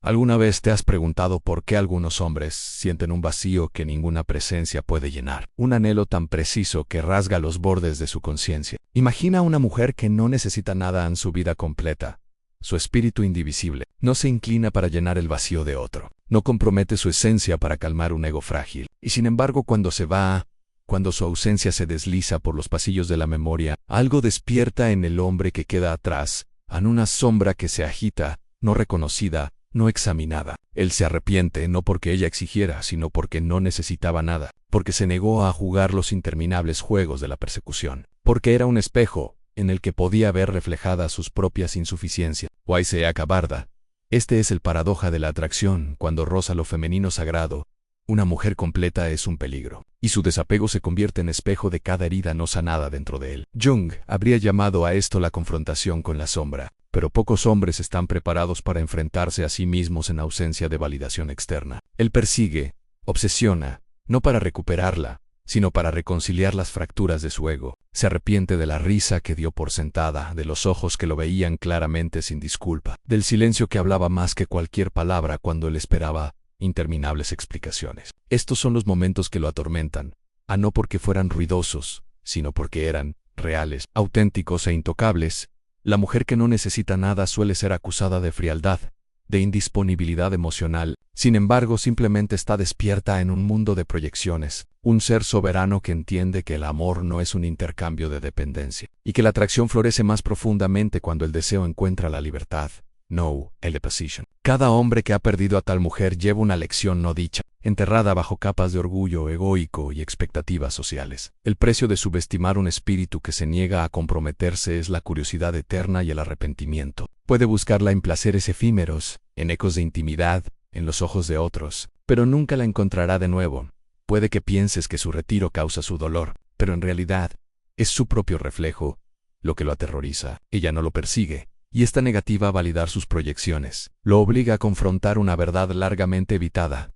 ¿Alguna vez te has preguntado por qué algunos hombres sienten un vacío que ninguna presencia puede llenar? Un anhelo tan preciso que rasga los bordes de su conciencia. Imagina a una mujer que no necesita nada en su vida completa. Su espíritu indivisible no se inclina para llenar el vacío de otro. No compromete su esencia para calmar un ego frágil. Y sin embargo, cuando se va, cuando su ausencia se desliza por los pasillos de la memoria, algo despierta en el hombre que queda atrás, en una sombra que se agita, no reconocida, no examinada. Él se arrepiente no porque ella exigiera, sino porque no necesitaba nada, porque se negó a jugar los interminables juegos de la persecución, porque era un espejo en el que podía ver reflejadas sus propias insuficiencias. Waisea Barda. Este es el paradoja de la atracción cuando roza lo femenino sagrado. Una mujer completa es un peligro, y su desapego se convierte en espejo de cada herida no sanada dentro de él. Jung habría llamado a esto la confrontación con la sombra, pero pocos hombres están preparados para enfrentarse a sí mismos en ausencia de validación externa. Él persigue, obsesiona, no para recuperarla, sino para reconciliar las fracturas de su ego. Se arrepiente de la risa que dio por sentada, de los ojos que lo veían claramente sin disculpa, del silencio que hablaba más que cualquier palabra cuando él esperaba interminables explicaciones. Estos son los momentos que lo atormentan, no porque fueran ruidosos, sino porque eran reales, auténticos e intocables. La mujer que no necesita nada suele ser acusada de frialdad, de indisponibilidad emocional. Sin embargo, simplemente está despierta en un mundo de proyecciones, un ser soberano que entiende que el amor no es un intercambio de dependencia, y que la atracción florece más profundamente cuando el deseo encuentra la libertad. No, el position. Cada hombre que ha perdido a tal mujer lleva una lección no dicha, enterrada bajo capas de orgullo egoico y expectativas sociales. El precio de subestimar un espíritu que se niega a comprometerse es la curiosidad eterna y el arrepentimiento. Puede buscarla en placeres efímeros, en ecos de intimidad, en los ojos de otros, pero nunca la encontrará de nuevo. Puede que pienses que su retiro causa su dolor, pero en realidad es su propio reflejo lo que lo aterroriza. Ella no lo persigue, y esta negativa a validar sus proyecciones lo obliga a confrontar una verdad largamente evitada.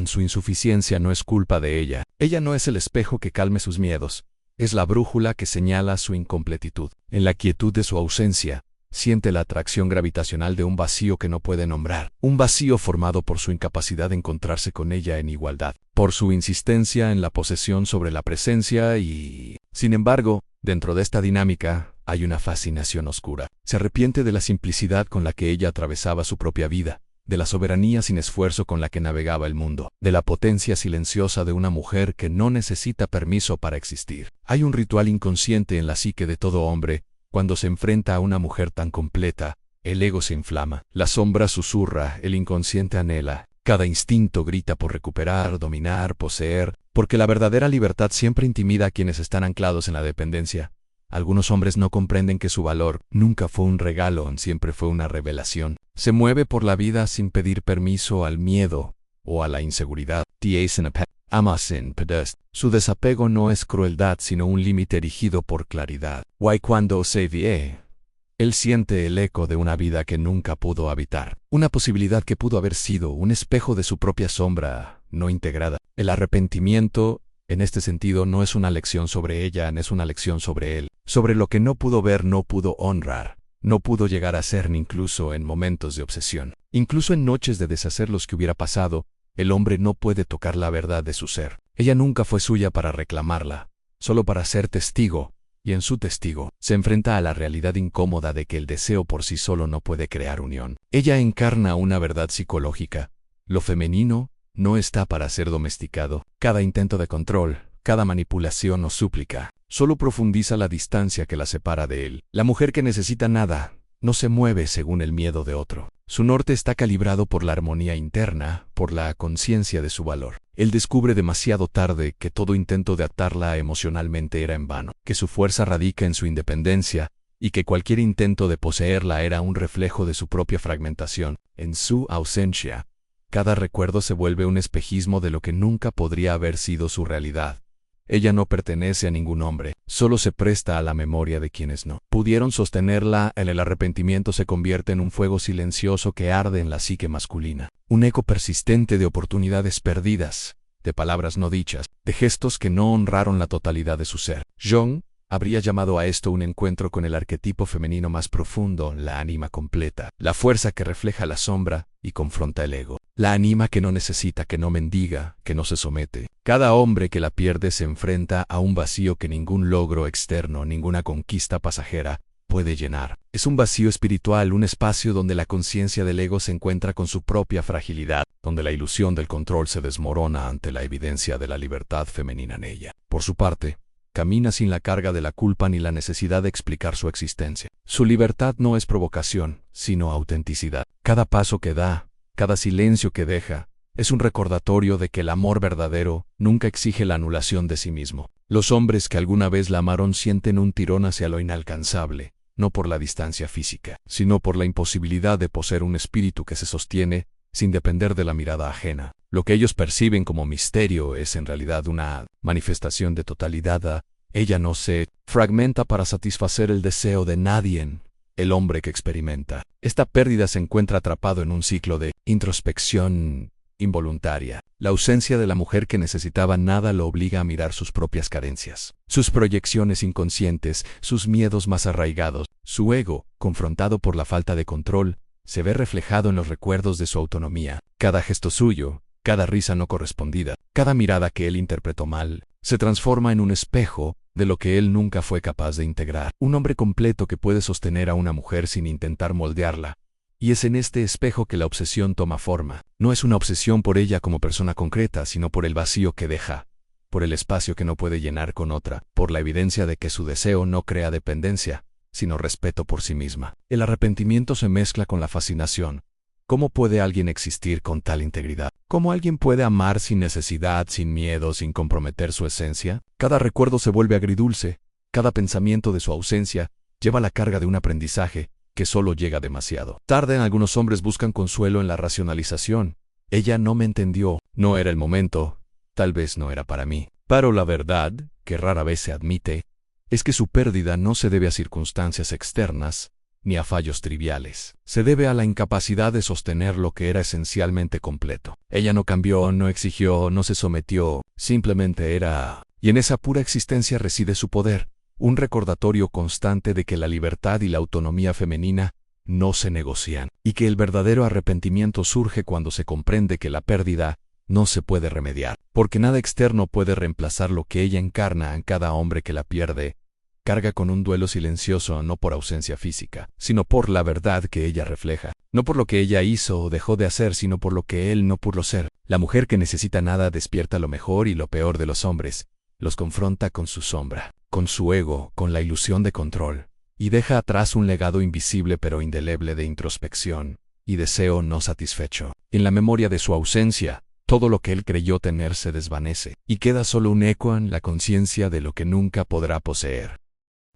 Su insuficiencia no es culpa de ella. Ella no es el espejo que calme sus miedos, es la brújula que señala su incompletitud. En la quietud de su ausencia, siente la atracción gravitacional de un vacío que no puede nombrar, un vacío formado por su incapacidad de encontrarse con ella en igualdad, por su insistencia en la posesión sobre la presencia y... Sin embargo, dentro de esta dinámica, hay una fascinación oscura. Se arrepiente de la simplicidad con la que ella atravesaba su propia vida, de la soberanía sin esfuerzo con la que navegaba el mundo, de la potencia silenciosa de una mujer que no necesita permiso para existir. Hay un ritual inconsciente en la psique de todo hombre. Cuando se enfrenta a una mujer tan completa, el ego se inflama, la sombra susurra, el inconsciente anhela, cada instinto grita por recuperar, dominar, poseer, porque la verdadera libertad siempre intimida a quienes están anclados en la dependencia. Algunos hombres no comprenden que su valor nunca fue un regalo, siempre fue una revelación. Se mueve por la vida sin pedir permiso al miedo o a la inseguridad. Su desapego no es crueldad, sino un límite erigido por claridad. Cuando se vie, él siente el eco de una vida que nunca pudo habitar, una posibilidad que pudo haber sido un espejo de su propia sombra no integrada. El arrepentimiento, en este sentido, no es una lección sobre ella, es una lección sobre él, sobre lo que no pudo ver, no pudo honrar, no pudo llegar a ser, ni incluso en momentos de obsesión. Incluso en noches de deshacer los que hubiera pasado, el hombre no puede tocar la verdad de su ser. Ella nunca fue suya para reclamarla, solo para ser testigo, y en su testigo se enfrenta a la realidad incómoda de que el deseo por sí solo no puede crear unión. Ella encarna una verdad psicológica. Lo femenino no está para ser domesticado. Cada intento de control, cada manipulación o súplica, solo profundiza la distancia que la separa de él. La mujer que necesita nada, no se mueve según el miedo de otro. Su norte está calibrado por la armonía interna, por la conciencia de su valor. Él descubre demasiado tarde que todo intento de atarla emocionalmente era en vano, que su fuerza radica en su independencia, y que cualquier intento de poseerla era un reflejo de su propia fragmentación. En su ausencia, cada recuerdo se vuelve un espejismo de lo que nunca podría haber sido su realidad. Ella no pertenece a ningún hombre, solo se presta a la memoria de quienes no pudieron sostenerla. El arrepentimiento se convierte en un fuego silencioso que arde en la psique masculina, un eco persistente de oportunidades perdidas, de palabras no dichas, de gestos que no honraron la totalidad de su ser. Jung habría llamado a esto un encuentro con el arquetipo femenino más profundo, la ánima completa, la fuerza que refleja la sombra y confronta el ego. La anima que no necesita, que no mendiga, que no se somete. Cada hombre que la pierde se enfrenta a un vacío que ningún logro externo, ninguna conquista pasajera puede llenar. Es un vacío espiritual, un espacio donde la conciencia del ego se encuentra con su propia fragilidad, donde la ilusión del control se desmorona ante la evidencia de la libertad femenina en ella. Por su parte, camina sin la carga de la culpa ni la necesidad de explicar su existencia. Su libertad no es provocación, sino autenticidad. Cada paso que da, cada silencio que deja, es un recordatorio de que el amor verdadero nunca exige la anulación de sí mismo. Los hombres que alguna vez la amaron sienten un tirón hacia lo inalcanzable, no por la distancia física, sino por la imposibilidad de poseer un espíritu que se sostiene sin depender de la mirada ajena. Lo que ellos perciben como misterio es en realidad una manifestación de totalidad. Ella no se fragmenta para satisfacer el deseo de nadie. El hombre que experimenta esta pérdida se encuentra atrapado en un ciclo de introspección involuntaria. La ausencia de la mujer que necesitaba nada lo obliga a mirar sus propias carencias, sus proyecciones inconscientes, sus miedos más arraigados. Su ego, confrontado por la falta de control, se ve reflejado en los recuerdos de su autonomía. Cada gesto suyo, cada risa no correspondida, cada mirada que él interpretó mal, se transforma en un espejo de lo que él nunca fue capaz de integrar. Un hombre completo que puede sostener a una mujer sin intentar moldearla. Y es en este espejo que la obsesión toma forma. No es una obsesión por ella como persona concreta, sino por el vacío que deja, por el espacio que no puede llenar con otra, por la evidencia de que su deseo no crea dependencia, sino respeto por sí misma. El arrepentimiento se mezcla con la fascinación. ¿Cómo puede alguien existir con tal integridad? ¿Cómo alguien puede amar sin necesidad, sin miedo, sin comprometer su esencia? Cada recuerdo se vuelve agridulce, cada pensamiento de su ausencia lleva la carga de un aprendizaje que solo llega demasiado tarde. Algunos hombres buscan consuelo en la racionalización. Ella no me entendió, no era el momento, tal vez no era para mí. Pero la verdad, que rara vez se admite, es que su pérdida no se debe a circunstancias externas, ni a fallos triviales. Se debe a la incapacidad de sostener lo que era esencialmente completo. Ella no cambió, no exigió, no se sometió, simplemente era. Y en esa pura existencia reside su poder, un recordatorio constante de que la libertad y la autonomía femenina no se negocian, y que el verdadero arrepentimiento surge cuando se comprende que la pérdida no se puede remediar, porque nada externo puede reemplazar lo que ella encarna en cada hombre que la pierde. Carga con un duelo silencioso no por ausencia física, sino por la verdad que ella refleja, no por lo que ella hizo o dejó de hacer, sino por lo que él no pudo ser. La mujer que necesita nada despierta lo mejor y lo peor de los hombres, los confronta con su sombra, con su ego, con la ilusión de control, y deja atrás un legado invisible pero indeleble de introspección y deseo no satisfecho. En la memoria de su ausencia, todo lo que él creyó tener se desvanece, y queda solo un eco en la conciencia de lo que nunca podrá poseer.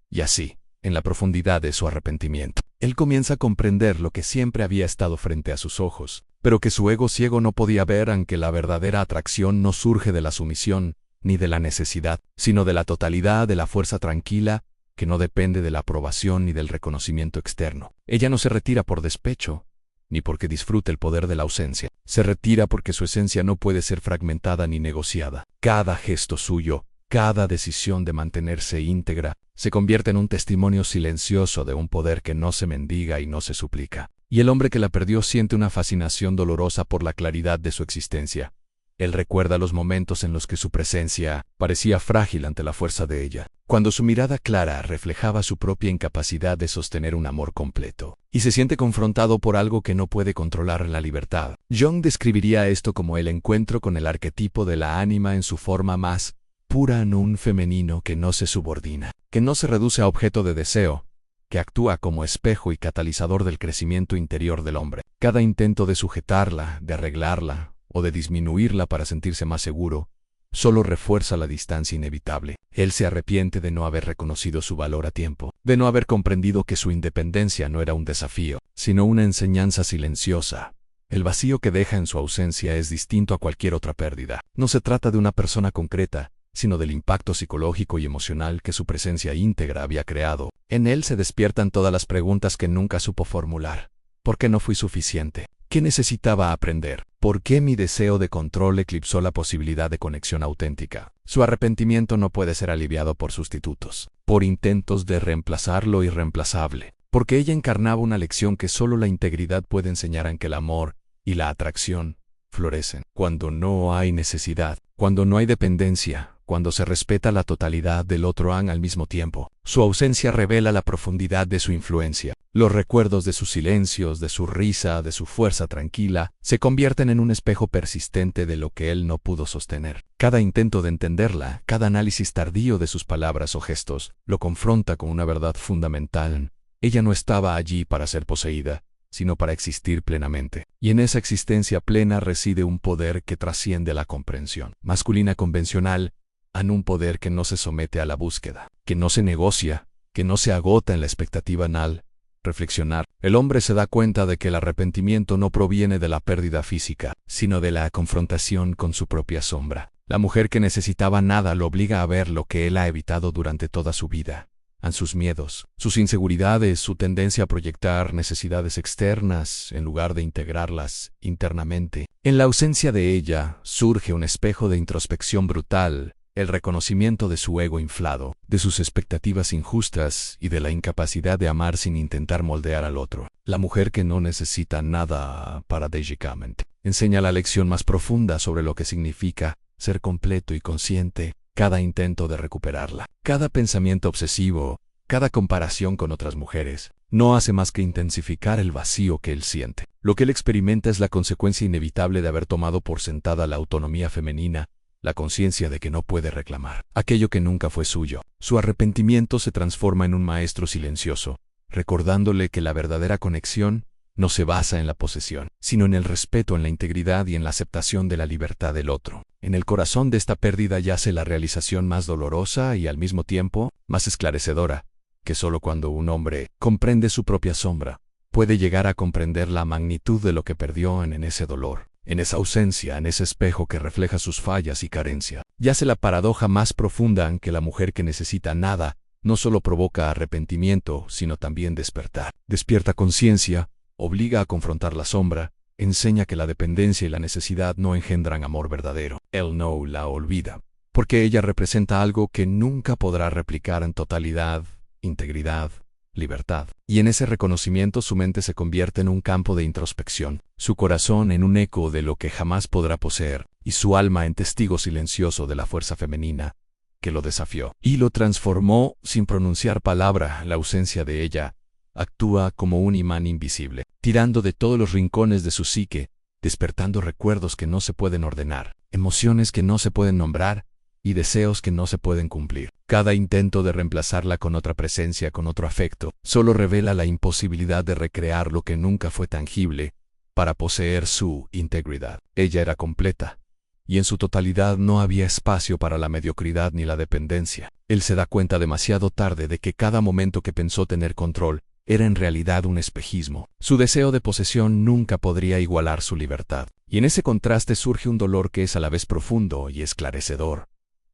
Y así, en la profundidad de su arrepentimiento, él comienza a comprender lo que siempre había estado frente a sus ojos, pero que su ego ciego no podía ver, aunque la verdadera atracción no surge de la sumisión, ni de la necesidad, sino de la totalidad, de la fuerza tranquila, que no depende de la aprobación ni del reconocimiento externo. Ella no se retira por despecho, ni porque disfrute el poder de la ausencia. Se retira porque su esencia no puede ser fragmentada ni negociada. Cada gesto suyo, cada decisión de mantenerse íntegra, se convierte en un testimonio silencioso de un poder que no se mendiga y no se suplica. Y el hombre que la perdió siente una fascinación dolorosa por la claridad de su existencia. Él recuerda los momentos en los que su presencia parecía frágil ante la fuerza de ella, cuando su mirada clara reflejaba su propia incapacidad de sostener un amor completo, y se siente confrontado por algo que no puede controlar la libertad. Jung describiría esto como el encuentro con el arquetipo de la ánima en su forma más pura, en un femenino que no se subordina, que no se reduce a objeto de deseo, que actúa como espejo y catalizador del crecimiento interior del hombre. Cada intento de sujetarla, de arreglarla, o de disminuirla para sentirse más seguro, solo refuerza la distancia inevitable. Él se arrepiente de no haber reconocido su valor a tiempo, de no haber comprendido que su independencia no era un desafío, sino una enseñanza silenciosa. El vacío que deja en su ausencia es distinto a cualquier otra pérdida. No se trata de una persona concreta, sino del impacto psicológico y emocional que su presencia íntegra había creado. En él se despiertan todas las preguntas que nunca supo formular. ¿Por qué no fui suficiente? ¿Qué necesitaba aprender? ¿Por qué mi deseo de control eclipsó la posibilidad de conexión auténtica? Su arrepentimiento no puede ser aliviado por sustitutos, por intentos de reemplazar lo irreemplazable, porque ella encarnaba una lección que solo la integridad puede enseñar, en que el amor y la atracción florecen. Cuando no hay necesidad, cuando no hay dependencia, cuando se respeta la totalidad del otro al mismo tiempo, su ausencia revela la profundidad de su influencia. Los recuerdos de sus silencios, de su risa, de su fuerza tranquila, se convierten en un espejo persistente de lo que él no pudo sostener. Cada intento de entenderla, cada análisis tardío de sus palabras o gestos, lo confronta con una verdad fundamental. Ella no estaba allí para ser poseída, sino para existir plenamente. Y en esa existencia plena reside un poder que trasciende la comprensión masculina convencional, un poder que no se somete a la búsqueda, que no se negocia, que no se agota en la expectativa anal. Reflexionar. El hombre se da cuenta de que el arrepentimiento no proviene de la pérdida física, sino de la confrontación con su propia sombra. La mujer que necesitaba nada lo obliga a ver lo que él ha evitado durante toda su vida. Sus miedos, sus inseguridades, su tendencia a proyectar necesidades externas en lugar de integrarlas internamente. En la ausencia de ella surge un espejo de introspección brutal, el reconocimiento de su ego inflado, de sus expectativas injustas y de la incapacidad de amar sin intentar moldear al otro. La mujer que no necesita nada paradójicamente enseña la lección más profunda sobre lo que significa ser completo y consciente. Cada intento de recuperarla, cada pensamiento obsesivo, cada comparación con otras mujeres, no hace más que intensificar el vacío que él siente. Lo que él experimenta es la consecuencia inevitable de haber tomado por sentada la autonomía femenina, la conciencia de que no puede reclamar aquello que nunca fue suyo. Su arrepentimiento se transforma en un maestro silencioso, recordándole que la verdadera conexión no se basa en la posesión, sino en el respeto, en la integridad y en la aceptación de la libertad del otro. En el corazón de esta pérdida yace la realización más dolorosa y al mismo tiempo más esclarecedora, que solo cuando un hombre comprende su propia sombra, puede llegar a comprender la magnitud de lo que perdió en ese dolor, en esa ausencia, en ese espejo que refleja sus fallas y carencia. Yace la paradoja más profunda en que la mujer que necesita nada no solo provoca arrepentimiento, sino también despertar. Despierta conciencia, obliga a confrontar la sombra, enseña que la dependencia y la necesidad no engendran amor verdadero. Él no la olvida, porque ella representa algo que nunca podrá replicar en totalidad, integridad, libertad. Y en ese reconocimiento su mente se convierte en un campo de introspección, su corazón en un eco de lo que jamás podrá poseer, y su alma en testigo silencioso de la fuerza femenina que lo desafió y lo transformó sin pronunciar palabra. La ausencia de ella actúa como un imán invisible, tirando de todos los rincones de su psique, despertando recuerdos que no se pueden ordenar, emociones que no se pueden nombrar y deseos que no se pueden cumplir. Cada intento de reemplazarla con otra presencia, con otro afecto, solo revela la imposibilidad de recrear lo que nunca fue tangible para poseer su integridad. Ella era completa, y en su totalidad no había espacio para la mediocridad ni la dependencia. Él se da cuenta demasiado tarde de que cada momento que pensó tener control era en realidad un espejismo. Su deseo de posesión nunca podría igualar su libertad. Y en ese contraste surge un dolor que es a la vez profundo y esclarecedor.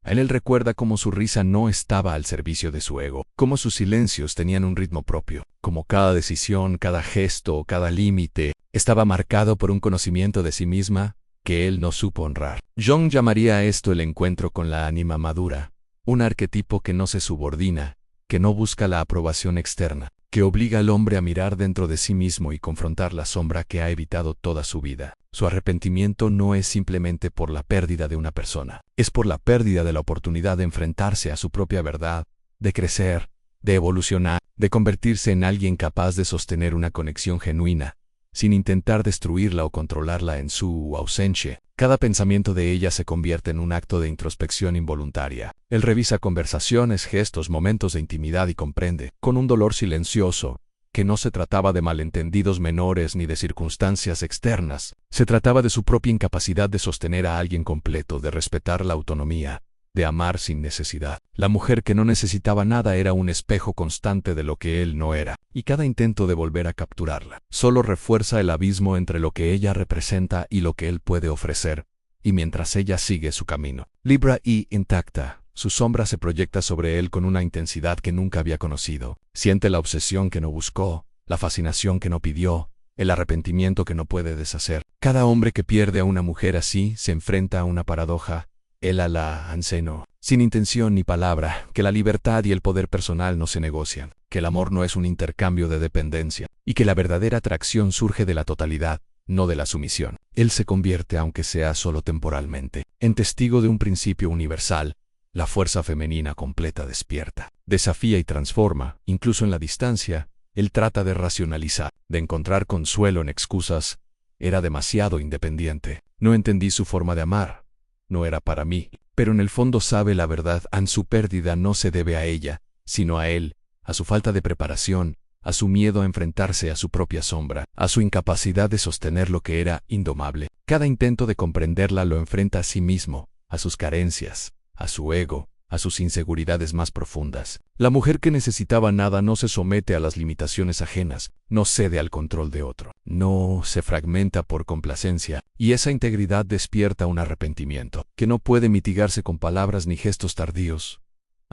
Él recuerda cómo su risa no estaba al servicio de su ego, cómo sus silencios tenían un ritmo propio, cómo cada decisión, cada gesto, cada límite estaba marcado por un conocimiento de sí misma que él no supo honrar. Jung llamaría a esto el encuentro con la ánima madura, un arquetipo que no se subordina, que no busca la aprobación externa, que obliga al hombre a mirar dentro de sí mismo y confrontar la sombra que ha evitado toda su vida. Su arrepentimiento no es simplemente por la pérdida de una persona, es por la pérdida de la oportunidad de enfrentarse a su propia verdad, de crecer, de evolucionar, de convertirse en alguien capaz de sostener una conexión genuina, sin intentar destruirla o controlarla en su ausencia. Cada pensamiento de ella se convierte en un acto de introspección involuntaria. Él revisa conversaciones, gestos, momentos de intimidad y comprende, con un dolor silencioso, que no se trataba de malentendidos menores ni de circunstancias externas. Se trataba de su propia incapacidad de sostener a alguien completo, de respetar la autonomía, de amar sin necesidad. La mujer que no necesitaba nada era un espejo constante de lo que él no era, y cada intento de volver a capturarla solo refuerza el abismo entre lo que ella representa y lo que él puede ofrecer, y mientras ella sigue su camino, libre y intacta, su sombra se proyecta sobre él con una intensidad que nunca había conocido. Siente la obsesión que no buscó, la fascinación que no pidió, el arrepentimiento que no puede deshacer. Cada hombre que pierde a una mujer así se enfrenta a una paradoja. Él la enseñó, sin intención ni palabra, que la libertad y el poder personal no se negocian, que el amor no es un intercambio de dependencia, y que la verdadera atracción surge de la totalidad, no de la sumisión. Él se convierte, aunque sea solo temporalmente, en testigo de un principio universal. La fuerza femenina completa despierta, desafía y transforma, incluso en la distancia. Él trata de racionalizar, de encontrar consuelo en excusas. Era demasiado independiente. No entendí su forma de amar. No era para mí. Pero en el fondo sabe la verdad. Su pérdida no se debe a ella, sino a él, a su falta de preparación, a su miedo a enfrentarse a su propia sombra, a su incapacidad de sostener lo que era indomable. Cada intento de comprenderla lo enfrenta a sí mismo, a sus carencias, a su ego, a sus inseguridades más profundas. La mujer que necesitaba nada no se somete a las limitaciones ajenas, no cede al control de otro, no se fragmenta por complacencia, y esa integridad despierta un arrepentimiento, que no puede mitigarse con palabras ni gestos tardíos.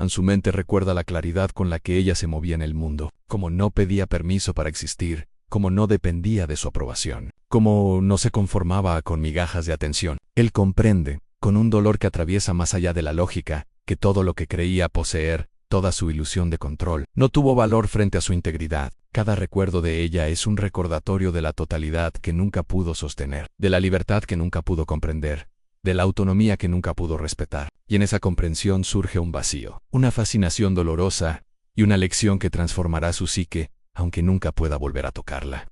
Su mente recuerda la claridad con la que ella se movía en el mundo, como no pedía permiso para existir, como no dependía de su aprobación, como no se conformaba con migajas de atención. Él comprende, con un dolor que atraviesa más allá de la lógica, que todo lo que creía poseer, toda su ilusión de control, no tuvo valor frente a su integridad. Cada recuerdo de ella es un recordatorio de la totalidad que nunca pudo sostener, de la libertad que nunca pudo comprender, de la autonomía que nunca pudo respetar. Y en esa comprensión surge un vacío, una fascinación dolorosa y una lección que transformará su psique, aunque nunca pueda volver a tocarla.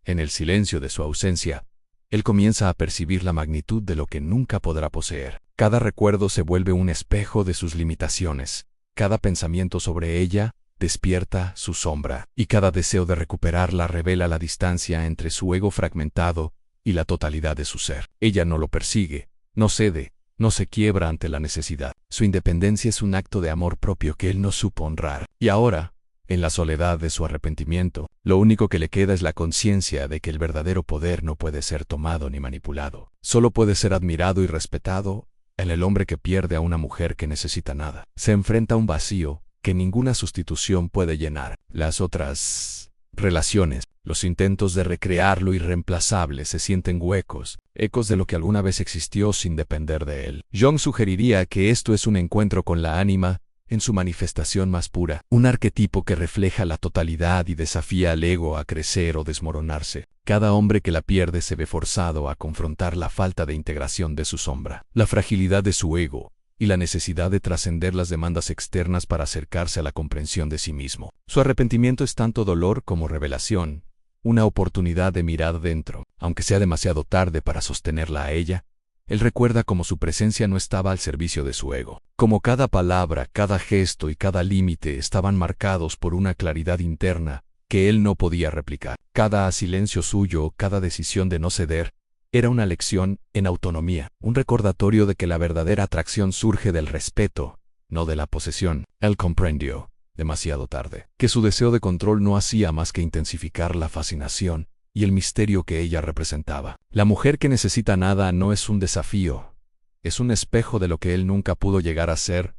En el silencio de su ausencia, él comienza a percibir la magnitud de lo que nunca podrá poseer. Cada recuerdo se vuelve un espejo de sus limitaciones. Cada pensamiento sobre ella despierta su sombra, y cada deseo de recuperarla revela la distancia entre su ego fragmentado y la totalidad de su ser. Ella no lo persigue, no cede, no se quiebra ante la necesidad. Su independencia es un acto de amor propio que él no supo honrar. Y ahora, en la soledad de su arrepentimiento, lo único que le queda es la conciencia de que el verdadero poder no puede ser tomado ni manipulado. Solo puede ser admirado y respetado en el hombre que pierde a una mujer que necesita nada. Se enfrenta a un vacío que ninguna sustitución puede llenar. Las otras relaciones, los intentos de recrear lo irreemplazable se sienten huecos, ecos de lo que alguna vez existió sin depender de él. Jung sugeriría que esto es un encuentro con la ánima en su manifestación más pura, un arquetipo que refleja la totalidad y desafía al ego a crecer o desmoronarse. Cada hombre que la pierde se ve forzado a confrontar la falta de integración de su sombra, la fragilidad de su ego y la necesidad de trascender las demandas externas para acercarse a la comprensión de sí mismo. Su arrepentimiento es tanto dolor como revelación, una oportunidad de mirar dentro, aunque sea demasiado tarde para sostenerla a ella. Él recuerda cómo su presencia no estaba al servicio de su ego, como cada palabra, cada gesto y cada límite estaban marcados por una claridad interna que él no podía replicar. Cada silencio suyo, cada decisión de no ceder, era una lección en autonomía, un recordatorio de que la verdadera atracción surge del respeto, no de la posesión. Él comprendió, demasiado tarde, que su deseo de control no hacía más que intensificar la fascinación y el misterio que ella representaba. La mujer que necesita nada no es un desafío, es un espejo de lo que él nunca pudo llegar a ser.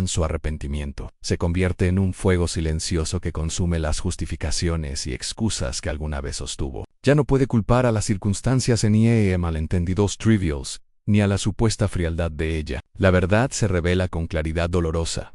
Su arrepentimiento se convierte en un fuego silencioso que consume las justificaciones y excusas que alguna vez sostuvo. Ya no puede culpar a las circunstancias ni a malentendidos trivials, ni a la supuesta frialdad de ella. La verdad se revela con claridad dolorosa.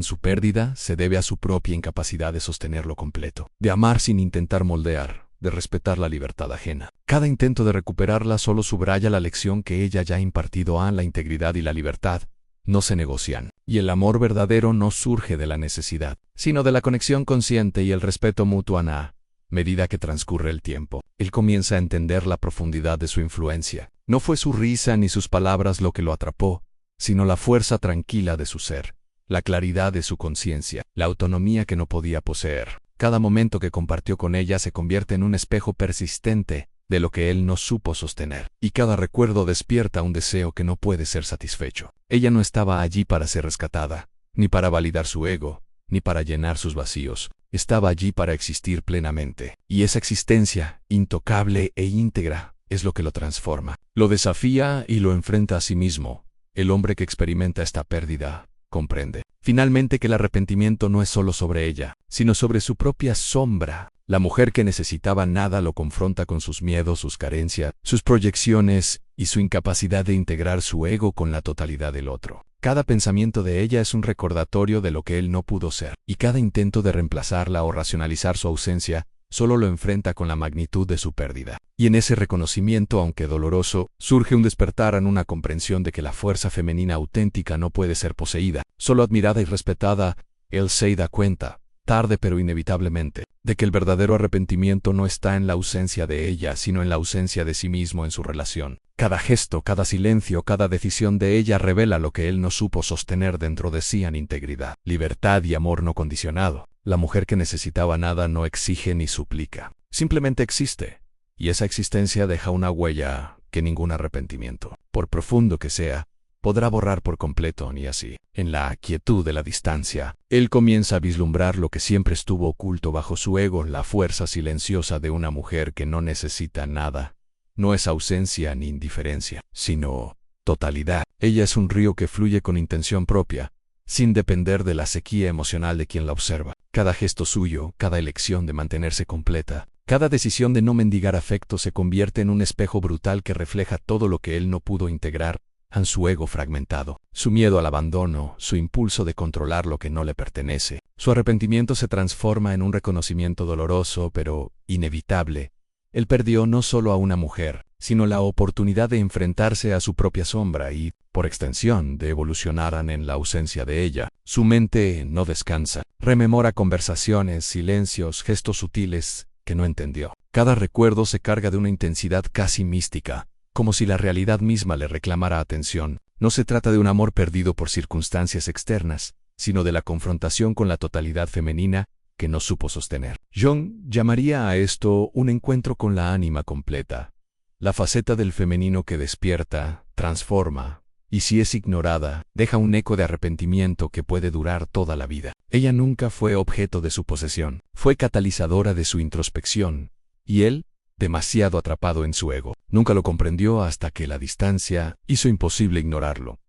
Su pérdida se debe a su propia incapacidad de sostenerlo completo, de amar sin intentar moldear, de respetar la libertad ajena. Cada intento de recuperarla solo subraya la lección que ella ya ha impartido. La integridad y la libertad no se negocian, y el amor verdadero no surge de la necesidad, sino de la conexión consciente y el respeto mutuo. A medida que transcurre el tiempo, él comienza a entender la profundidad de su influencia. No fue su risa ni sus palabras lo que lo atrapó, sino la fuerza tranquila de su ser, la claridad de su conciencia, la autonomía que no podía poseer. Cada momento que compartió con ella se convierte en un espejo persistente de lo que él no supo sostener, y cada recuerdo despierta un deseo que no puede ser satisfecho. Ella no estaba allí para ser rescatada, ni para validar su ego, ni para llenar sus vacíos. Estaba allí para existir plenamente, y esa existencia, intocable e íntegra, es lo que lo transforma. Lo desafía y lo enfrenta a sí mismo. El hombre que experimenta esta pérdida comprende, finalmente, que el arrepentimiento no es solo sobre ella, sino sobre su propia sombra. La mujer que necesitaba nada lo confronta con sus miedos, sus carencias, sus proyecciones y su incapacidad de integrar su ego con la totalidad del otro. Cada pensamiento de ella es un recordatorio de lo que él no pudo ser, y cada intento de reemplazarla o racionalizar su ausencia solo lo enfrenta con la magnitud de su pérdida. Y en ese reconocimiento, aunque doloroso, surge un despertar en una comprensión de que la fuerza femenina auténtica no puede ser poseída, solo admirada y respetada. Él se da cuenta, tarde pero inevitablemente, de que el verdadero arrepentimiento no está en la ausencia de ella, sino en la ausencia de sí mismo en su relación. Cada gesto, cada silencio, cada decisión de ella revela lo que él no supo sostener dentro de sí en integridad, libertad y amor no condicionado. La mujer que necesitaba nada no exige ni suplica, simplemente existe, y esa existencia deja una huella que ningún arrepentimiento, por profundo que sea, podrá borrar por completo, ni así. En la quietud de la distancia, él comienza a vislumbrar lo que siempre estuvo oculto bajo su ego, la fuerza silenciosa de una mujer que no necesita nada. No es ausencia ni indiferencia, sino totalidad. Ella es un río que fluye con intención propia, sin depender de la sequía emocional de quien la observa. Cada gesto suyo, cada elección de mantenerse completa, cada decisión de no mendigar afecto se convierte en un espejo brutal que refleja todo lo que él no pudo integrar en su ego fragmentado, su miedo al abandono, su impulso de controlar lo que no le pertenece. Su arrepentimiento se transforma en un reconocimiento doloroso, pero inevitable. Él perdió no solo a una mujer, sino la oportunidad de enfrentarse a su propia sombra y, por extensión, de evolucionar en la ausencia de ella. Su mente no descansa, rememora conversaciones, silencios, gestos sutiles que no entendió. Cada recuerdo se carga de una intensidad casi mística, como si la realidad misma le reclamara atención. No se trata de un amor perdido por circunstancias externas, sino de la confrontación con la totalidad femenina que no supo sostener. Jung llamaría a esto un encuentro con la ánima completa, la faceta del femenino que despierta, transforma, y si es ignorada, deja un eco de arrepentimiento que puede durar toda la vida. Ella nunca fue objeto de su posesión, fue catalizadora de su introspección, y él, demasiado atrapado en su ego, nunca lo comprendió hasta que la distancia hizo imposible ignorarlo.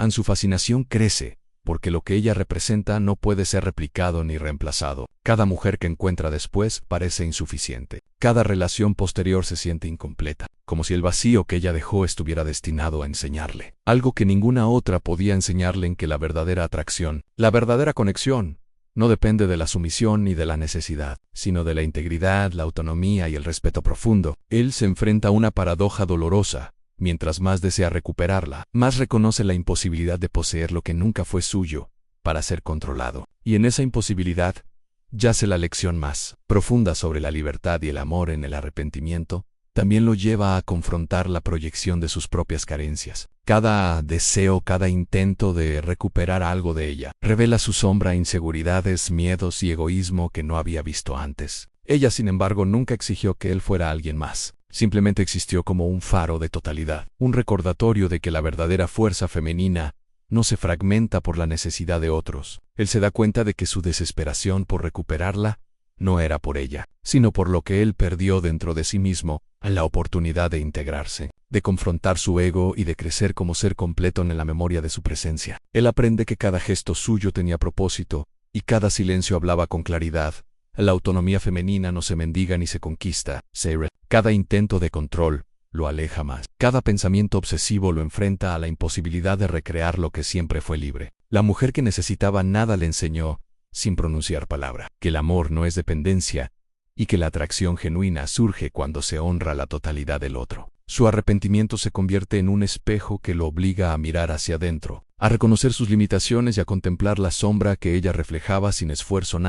Su fascinación crece, porque lo que ella representa no puede ser replicado ni reemplazado. Cada mujer que encuentra después parece insuficiente. Cada relación posterior se siente incompleta, como si el vacío que ella dejó estuviera destinado a enseñarle algo que ninguna otra podía enseñarle, en que la verdadera atracción, la verdadera conexión, no depende de la sumisión ni de la necesidad, sino de la integridad, la autonomía y el respeto profundo. Él se enfrenta a una paradoja dolorosa. Mientras más desea recuperarla, más reconoce la imposibilidad de poseer lo que nunca fue suyo, para ser controlado. Y en esa imposibilidad yace la lección más profunda sobre la libertad y el amor. En el arrepentimiento también lo lleva a confrontar la proyección de sus propias carencias. Cada deseo, cada intento de recuperar algo de ella, revela su sombra, inseguridades, miedos y egoísmo que no había visto antes. Ella, sin embargo, nunca exigió que él fuera alguien más. Simplemente existió como un faro de totalidad, un recordatorio de que la verdadera fuerza femenina no se fragmenta por la necesidad de otros. Él se da cuenta de que su desesperación por recuperarla no era por ella, sino por lo que él perdió dentro de sí mismo, en la oportunidad de integrarse, de confrontar su ego y de crecer como ser completo en la memoria de su presencia. Él aprende que cada gesto suyo tenía propósito, y cada silencio hablaba con claridad. La autonomía femenina no se mendiga ni se conquista. Cada intento de control lo aleja más. Cada pensamiento obsesivo lo enfrenta a la imposibilidad de recrear lo que siempre fue libre. La mujer que necesitaba nada le enseñó, sin pronunciar palabra, que el amor no es dependencia y que la atracción genuina surge cuando se honra la totalidad del otro. Su arrepentimiento se convierte en un espejo que lo obliga a mirar hacia adentro, a reconocer sus limitaciones y a contemplar la sombra que ella reflejaba sin esfuerzo.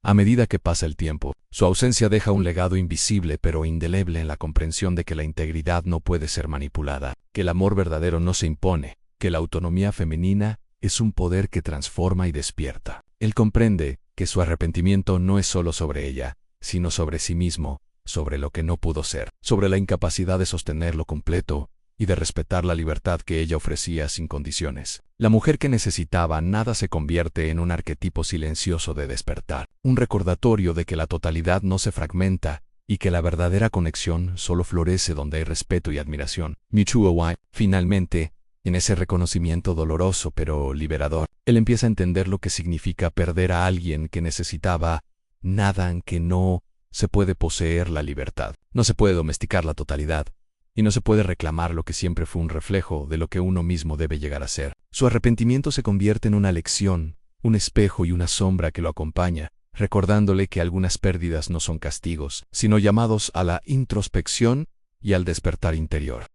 A medida que pasa el tiempo, su ausencia deja un legado invisible pero indeleble en la comprensión de que la integridad no puede ser manipulada, que el amor verdadero no se impone, que la autonomía femenina es un poder que transforma y despierta. Él comprende que su arrepentimiento no es solo sobre ella, sino sobre sí mismo, sobre lo que no pudo ser, sobre la incapacidad de sostenerlo completo y de respetar la libertad que ella ofrecía sin condiciones. La mujer que necesitaba nada se convierte en un arquetipo silencioso de despertar, un recordatorio de que la totalidad no se fragmenta y que la verdadera conexión solo florece donde hay respeto y admiración. Finalmente, en ese reconocimiento doloroso pero liberador, él empieza a entender lo que significa perder a alguien que necesitaba nada, en que no se puede poseer la libertad, no se puede domesticar la totalidad, y no se puede reclamar lo que siempre fue un reflejo de lo que uno mismo debe llegar a ser. Su arrepentimiento se convierte en una lección, un espejo y una sombra que lo acompaña, recordándole que algunas pérdidas no son castigos, sino llamados a la introspección y al despertar interior.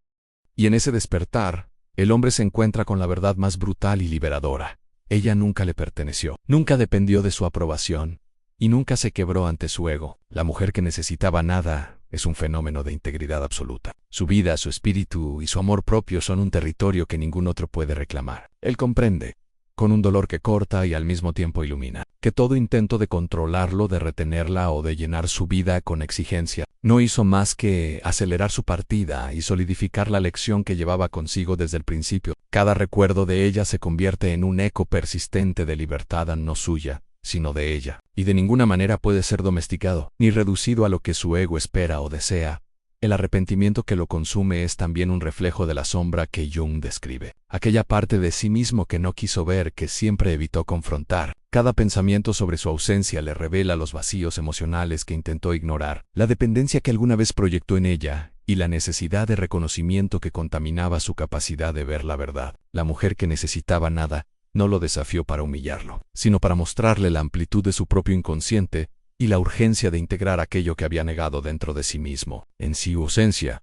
Y en ese despertar, el hombre se encuentra con la verdad más brutal y liberadora. Ella nunca le perteneció, nunca dependió de su aprobación, y nunca se quebró ante su ego. La mujer que necesitaba nada es un fenómeno de integridad absoluta. Su vida, su espíritu y su amor propio son un territorio que ningún otro puede reclamar. Él comprende, con un dolor que corta y al mismo tiempo ilumina, que todo intento de controlarlo, de retenerla o de llenar su vida con exigencia, no hizo más que acelerar su partida y solidificar la lección que llevaba consigo desde el principio. Cada recuerdo de ella se convierte en un eco persistente de libertad no suya, sino de ella, y de ninguna manera puede ser domesticado, ni reducido a lo que su ego espera o desea. El arrepentimiento que lo consume es también un reflejo de la sombra que Jung describe, aquella parte de sí mismo que no quiso ver, que siempre evitó confrontar. Cada pensamiento sobre su ausencia le revela los vacíos emocionales que intentó ignorar, la dependencia que alguna vez proyectó en ella, y la necesidad de reconocimiento que contaminaba su capacidad de ver la verdad. La mujer que necesitaba nada no lo desafió para humillarlo, sino para mostrarle la amplitud de su propio inconsciente y la urgencia de integrar aquello que había negado dentro de sí mismo. En su ausencia,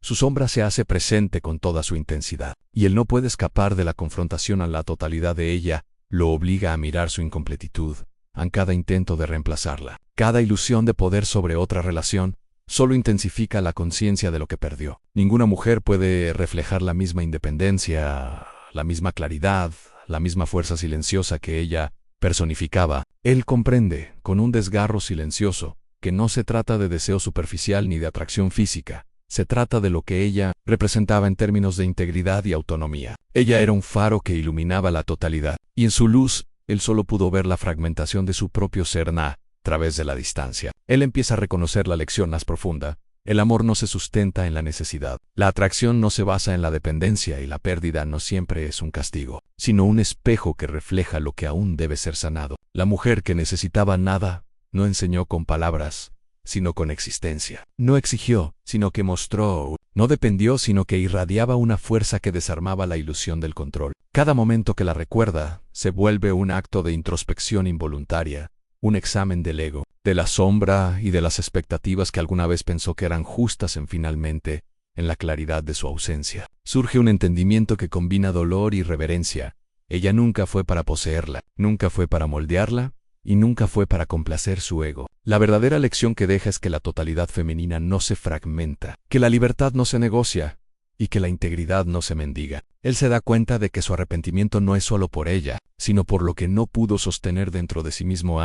su sombra se hace presente con toda su intensidad, y él no puede escapar de la confrontación a la totalidad de ella, lo obliga a mirar su incompletitud, a cada intento de reemplazarla. Cada ilusión de poder sobre otra relación solo intensifica la conciencia de lo que perdió. Ninguna mujer puede reflejar la misma independencia, la misma claridad, la misma fuerza silenciosa que ella personificaba. Él comprende, con un desgarro silencioso, que no se trata de deseo superficial ni de atracción física, se trata de lo que ella representaba en términos de integridad y autonomía. Ella era un faro que iluminaba la totalidad, y en su luz, él solo pudo ver la fragmentación de su propio ser a través de la distancia. Él empieza a reconocer la lección más profunda. El amor no se sustenta en la necesidad. La atracción no se basa en la dependencia y la pérdida no siempre es un castigo, sino un espejo que refleja lo que aún debe ser sanado. La mujer que necesitaba nada no enseñó con palabras, sino con existencia. No exigió, sino que mostró. No dependió, sino que irradiaba una fuerza que desarmaba la ilusión del control. Cada momento que la recuerda se vuelve un acto de introspección involuntaria, un examen del ego, de la sombra y de las expectativas que alguna vez pensó que eran justas finalmente, en la claridad de su ausencia. Surge un entendimiento que combina dolor y reverencia. Ella nunca fue para poseerla, nunca fue para moldearla, y nunca fue para complacer su ego. La verdadera lección que deja es que la totalidad femenina no se fragmenta, que la libertad no se negocia, y que la integridad no se mendiga. Él se da cuenta de que su arrepentimiento no es solo por ella, sino por lo que no pudo sostener dentro de sí mismo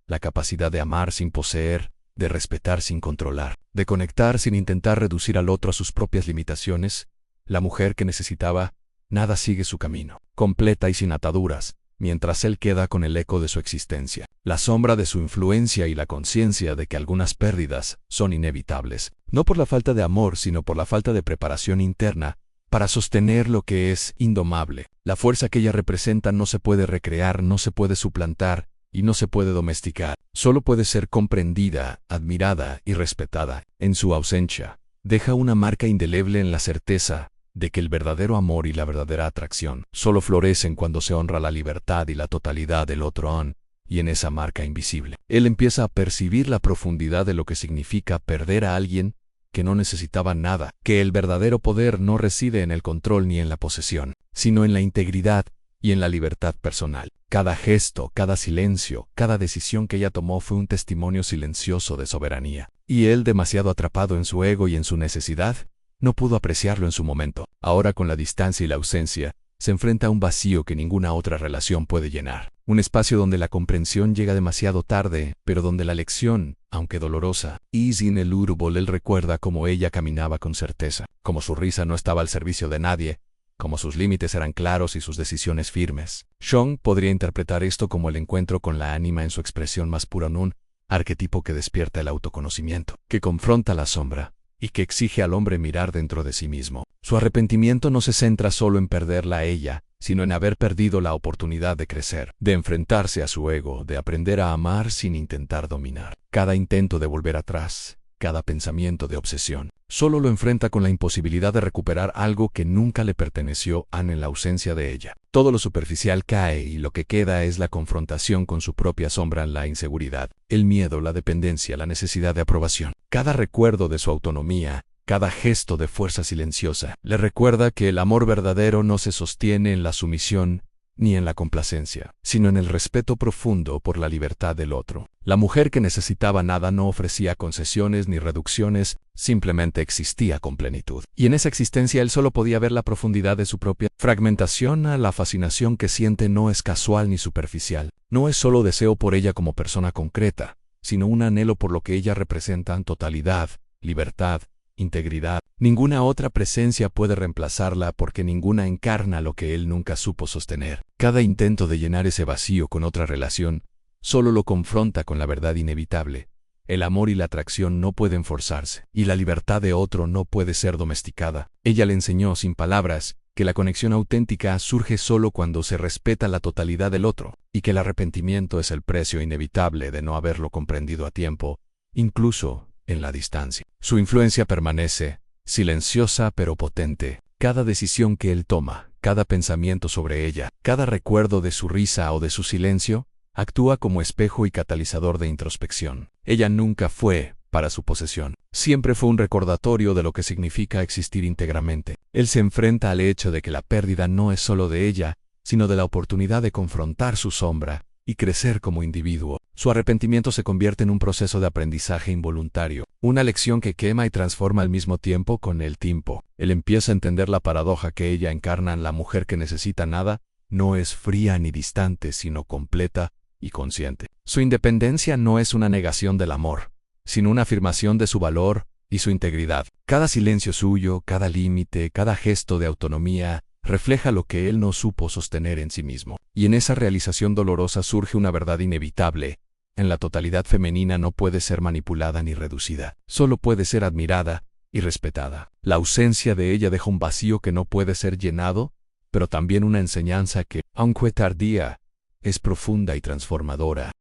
la capacidad de amar sin poseer, de respetar sin controlar, de conectar sin intentar reducir al otro a sus propias limitaciones. La mujer que necesitaba nada sigue su camino, completa y sin ataduras, mientras él queda con el eco de su existencia, la sombra de su influencia y la conciencia de que algunas pérdidas son inevitables, no por la falta de amor, sino por la falta de preparación interna para sostener lo que es indomable. La fuerza que ella representa no se puede recrear, no se puede suplantar y no se puede domesticar. Solo puede ser comprendida, admirada y respetada. En su ausencia, deja una marca indeleble en la certeza de que el verdadero amor y la verdadera atracción solo florecen cuando se honra la libertad y la totalidad del otro, y en esa marca invisible, él empieza a percibir la profundidad de lo que significa perder a alguien que no necesitaba nada, que el verdadero poder no reside en el control ni en la posesión, sino en la integridad y en la libertad personal. Cada gesto, cada silencio, cada decisión que ella tomó fue un testimonio silencioso de soberanía, y él, demasiado atrapado en su ego y en su necesidad, no pudo apreciarlo en su momento. Ahora, con la distancia y la ausencia, se enfrenta a un vacío que ninguna otra relación puede llenar. Un espacio donde la comprensión llega demasiado tarde, pero donde la lección, aunque dolorosa, es ineludable. Él recuerda cómo ella caminaba con certeza, cómo su risa no estaba al servicio de nadie, cómo sus límites eran claros y sus decisiones firmes. Jung podría interpretar esto como el encuentro con la ánima en su expresión más pura, un arquetipo que despierta el autoconocimiento, que confronta la sombra y que exige al hombre mirar dentro de sí mismo. Su arrepentimiento no se centra solo en perderla a ella, sino en haber perdido la oportunidad de crecer, de enfrentarse a su ego, de aprender a amar sin intentar dominar. Cada intento de volver atrás cada pensamiento de obsesión. Solo lo enfrenta con la imposibilidad de recuperar algo que nunca le perteneció en la ausencia de ella. Todo lo superficial cae y lo que queda es la confrontación con su propia sombra, la inseguridad, el miedo, la dependencia, la necesidad de aprobación. Cada recuerdo de su autonomía, cada gesto de fuerza silenciosa, le recuerda que el amor verdadero no se sostiene en la sumisión ni en la complacencia, sino en el respeto profundo por la libertad del otro. La mujer que necesitaba nada no ofrecía concesiones ni reducciones, simplemente existía con plenitud. Y en esa existencia él solo podía ver la profundidad de su propia fragmentación. La fascinación que siente no es casual ni superficial. No es solo deseo por ella como persona concreta, sino un anhelo por lo que ella representa en totalidad, libertad, integridad. Ninguna otra presencia puede reemplazarla porque ninguna encarna lo que él nunca supo sostener. Cada intento de llenar ese vacío con otra relación solo lo confronta con la verdad inevitable. El amor y la atracción no pueden forzarse, y la libertad de otro no puede ser domesticada. Ella le enseñó sin palabras que la conexión auténtica surge solo cuando se respeta la totalidad del otro, y que el arrepentimiento es el precio inevitable de no haberlo comprendido a tiempo, incluso en la distancia. Su influencia permanece, silenciosa pero potente. Cada decisión que él toma, cada pensamiento sobre ella, cada recuerdo de su risa o de su silencio, actúa como espejo y catalizador de introspección. Ella nunca fue para su posesión. Siempre fue un recordatorio de lo que significa existir íntegramente. Él se enfrenta al hecho de que la pérdida no es solo de ella, sino de la oportunidad de confrontar su sombra y crecer como individuo. Su arrepentimiento se convierte en un proceso de aprendizaje involuntario, una lección que quema y transforma al mismo tiempo con el tiempo. Él empieza a entender la paradoja que ella encarna en la mujer que necesita nada, no es fría ni distante, sino completa y consciente. Su independencia no es una negación del amor, sino una afirmación de su valor y su integridad. Cada silencio suyo, cada límite, cada gesto de autonomía, refleja lo que él no supo sostener en sí mismo. Y en esa realización dolorosa surge una verdad inevitable. En la totalidad femenina no puede ser manipulada ni reducida, solo puede ser admirada y respetada. La ausencia de ella deja un vacío que no puede ser llenado, pero también una enseñanza que, aunque tardía, es profunda y transformadora.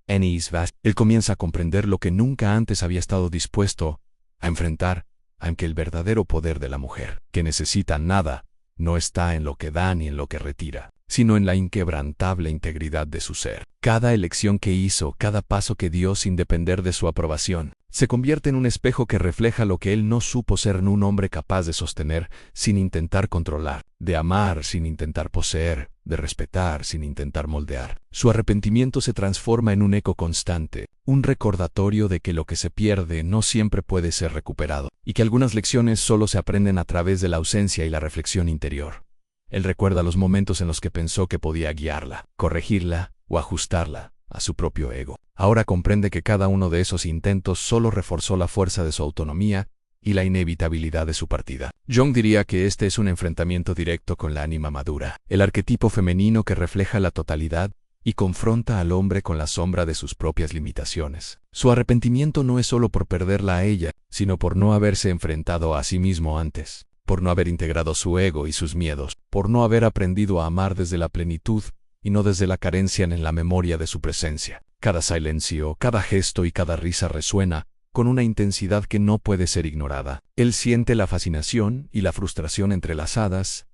Él comienza a comprender lo que nunca antes había estado dispuesto a enfrentar, aunque el verdadero poder de la mujer, que necesita nada, no está en lo que da ni en lo que retira, sino en la inquebrantable integridad de su ser. Cada elección que hizo, cada paso que dio sin depender de su aprobación, se convierte en un espejo que refleja lo que él no supo ser en un hombre capaz de sostener sin intentar controlar, de amar sin intentar poseer, de respetar sin intentar moldear. Su arrepentimiento se transforma en un eco constante, un recordatorio de que lo que se pierde no siempre puede ser recuperado, y que algunas lecciones solo se aprenden a través de la ausencia y la reflexión interior. Él recuerda los momentos en los que pensó que podía guiarla, corregirla o ajustarla a su propio ego. Ahora comprende que cada uno de esos intentos solo reforzó la fuerza de su autonomía y la inevitabilidad de su partida. Jung diría que este es un enfrentamiento directo con la ánima madura, el arquetipo femenino que refleja la totalidad y confronta al hombre con la sombra de sus propias limitaciones. Su arrepentimiento no es solo por perderla a ella, sino por no haberse enfrentado a sí mismo antes, por no haber integrado su ego y sus miedos, por no haber aprendido a amar desde la plenitud y no desde la carencia en la memoria de su presencia. Cada silencio, cada gesto y cada risa resuena con una intensidad que no puede ser ignorada. Él siente la fascinación y la frustración entrelazadas,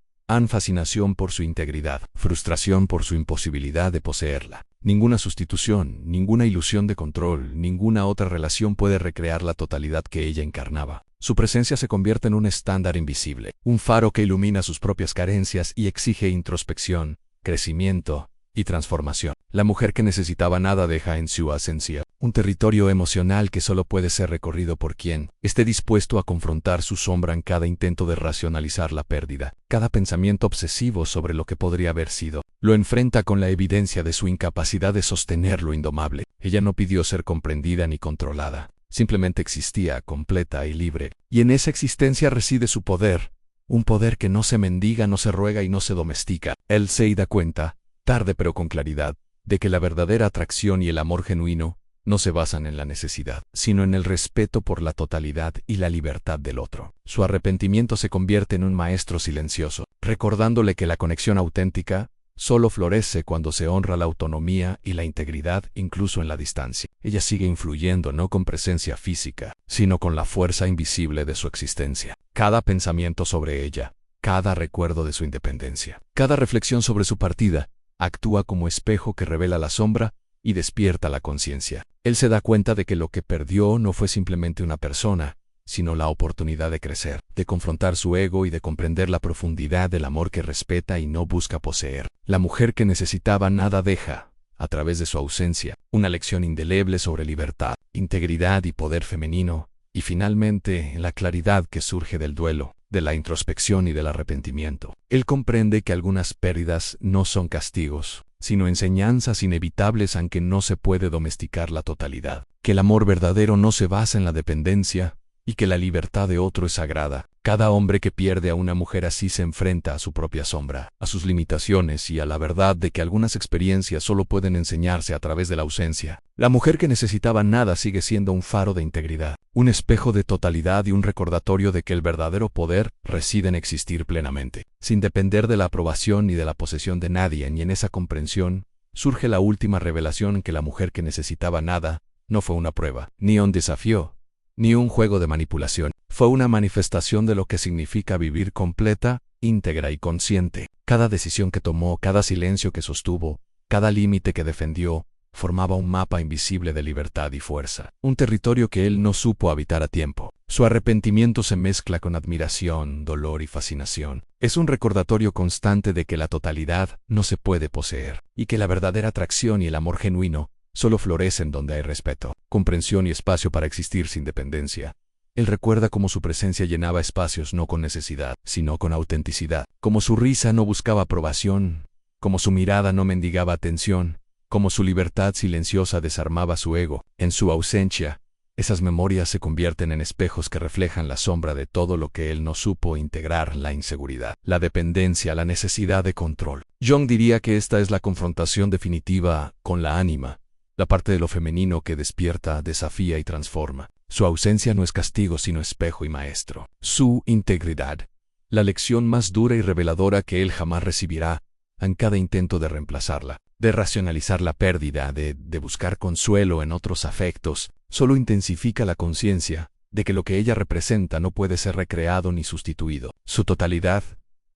fascinación por su integridad, frustración por su imposibilidad de poseerla. Ninguna sustitución, ninguna ilusión de control, ninguna otra relación puede recrear la totalidad que ella encarnaba. Su presencia se convierte en un estándar invisible, un faro que ilumina sus propias carencias y exige introspección, crecimiento y transformación. La mujer que necesitaba nada deja en su esencia un territorio emocional que solo puede ser recorrido por quien esté dispuesto a confrontar su sombra en cada intento de racionalizar la pérdida. Cada pensamiento obsesivo sobre lo que podría haber sido lo enfrenta con la evidencia de su incapacidad de sostener lo indomable. Ella no pidió ser comprendida ni controlada, simplemente existía completa y libre. Y en esa existencia reside su poder, un poder que no se mendiga, no se ruega y no se domestica. Él se da cuenta, tarde pero con claridad, de que la verdadera atracción y el amor genuino no se basan en la necesidad, sino en el respeto por la totalidad y la libertad del otro. Su arrepentimiento se convierte en un maestro silencioso, recordándole que la conexión auténtica solo florece cuando se honra la autonomía y la integridad incluso en la distancia. Ella sigue influyendo no con presencia física, sino con la fuerza invisible de su existencia. Cada pensamiento sobre ella, cada recuerdo de su independencia, cada reflexión sobre su partida, actúa como espejo que revela la sombra y despierta la conciencia. Él se da cuenta de que lo que perdió no fue simplemente una persona, sino la oportunidad de crecer, de confrontar su ego y de comprender la profundidad del amor que respeta y no busca poseer. La mujer que necesitaba nada deja, a través de su ausencia, una lección indeleble sobre libertad, integridad y poder femenino, y finalmente la claridad que surge del duelo, de la introspección y del arrepentimiento. Él comprende que algunas pérdidas no son castigos, sino enseñanzas inevitables aunque no se puede domesticar la totalidad, que el amor verdadero no se basa en la dependencia, y que la libertad de otro es sagrada. Cada hombre que pierde a una mujer así se enfrenta a su propia sombra, a sus limitaciones y a la verdad de que algunas experiencias solo pueden enseñarse a través de la ausencia. La mujer que necesitaba nada sigue siendo un faro de integridad, un espejo de totalidad y un recordatorio de que el verdadero poder reside en existir plenamente, sin depender de la aprobación ni de la posesión de nadie, y en esa comprensión surge la última revelación en que la mujer que necesitaba nada no fue una prueba, ni un desafío, ni un juego de manipulación. Fue una manifestación de lo que significa vivir completa, íntegra y consciente. Cada decisión que tomó, cada silencio que sostuvo, cada límite que defendió, formaba un mapa invisible de libertad y fuerza. Un territorio que él no supo habitar a tiempo. Su arrepentimiento se mezcla con admiración, dolor y fascinación. Es un recordatorio constante de que la totalidad no se puede poseer, y que la verdadera atracción y el amor genuino solo florecen donde hay respeto, comprensión y espacio para existir sin dependencia. Él recuerda cómo su presencia llenaba espacios no con necesidad, sino con autenticidad, cómo su risa no buscaba aprobación, cómo su mirada no mendigaba atención, cómo su libertad silenciosa desarmaba su ego. En su ausencia, esas memorias se convierten en espejos que reflejan la sombra de todo lo que él no supo integrar: la inseguridad, la dependencia, la necesidad de control. Jung diría que esta es la confrontación definitiva con la ánima, la parte de lo femenino que despierta, desafía y transforma. Su ausencia no es castigo sino espejo y maestro. Su integridad, la lección más dura y reveladora que él jamás recibirá, en cada intento de reemplazarla, de racionalizar la pérdida, de buscar consuelo en otros afectos, solo intensifica la conciencia de que lo que ella representa no puede ser recreado ni sustituido. Su totalidad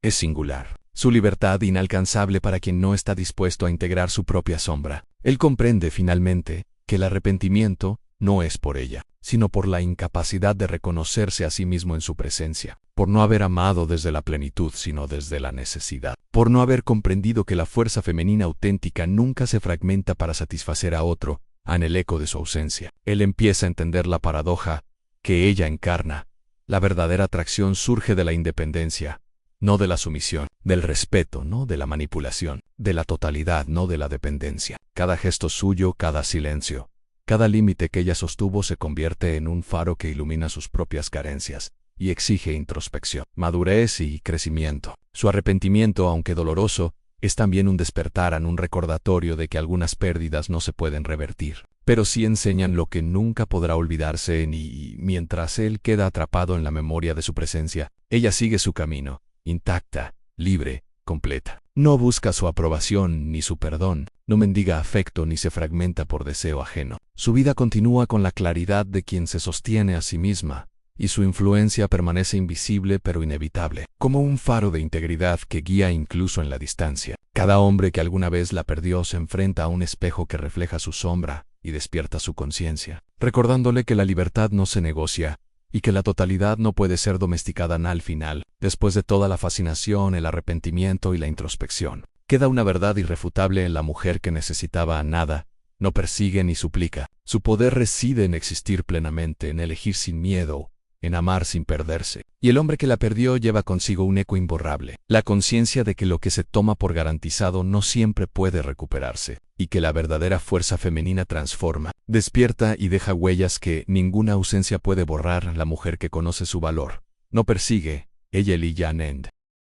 es singular, su libertad inalcanzable para quien no está dispuesto a integrar su propia sombra. Él comprende finalmente que el arrepentimiento no es por ella, sino por la incapacidad de reconocerse a sí mismo en su presencia, por no haber amado desde la plenitud sino desde la necesidad, por no haber comprendido que la fuerza femenina auténtica nunca se fragmenta para satisfacer a otro, en el eco de su ausencia. Él empieza a entender la paradoja que ella encarna. La verdadera atracción surge de la independencia, no de la sumisión, del respeto, no de la manipulación, de la totalidad, no de la dependencia. Cada gesto suyo, cada silencio, cada límite que ella sostuvo se convierte en un faro que ilumina sus propias carencias y exige introspección, madurez y crecimiento. Su arrepentimiento, aunque doloroso, es también un despertar, un recordatorio de que algunas pérdidas no se pueden revertir, pero sí enseñan lo que nunca podrá olvidarse, y mientras él queda atrapado en la memoria de su presencia, ella sigue su camino, intacta, libre, completa. No busca su aprobación ni su perdón, no mendiga afecto ni se fragmenta por deseo ajeno. Su vida continúa con la claridad de quien se sostiene a sí misma, y su influencia permanece invisible pero inevitable, como un faro de integridad que guía incluso en la distancia. Cada hombre que alguna vez la perdió se enfrenta a un espejo que refleja su sombra y despierta su conciencia, recordándole que la libertad no se negocia, y que la totalidad no puede ser domesticada. Al final, después de toda la fascinación, el arrepentimiento y la introspección, queda una verdad irrefutable en la mujer que necesitaba a nada, no persigue ni suplica. Su poder reside en existir plenamente, en elegir sin miedo, en amar sin perderse. Y el hombre que la perdió lleva consigo un eco imborrable, la conciencia de que lo que se toma por garantizado no siempre puede recuperarse, y que la verdadera fuerza femenina transforma, despierta y deja huellas que ninguna ausencia puede borrar. La mujer que conoce su valor no persigue, ella elige.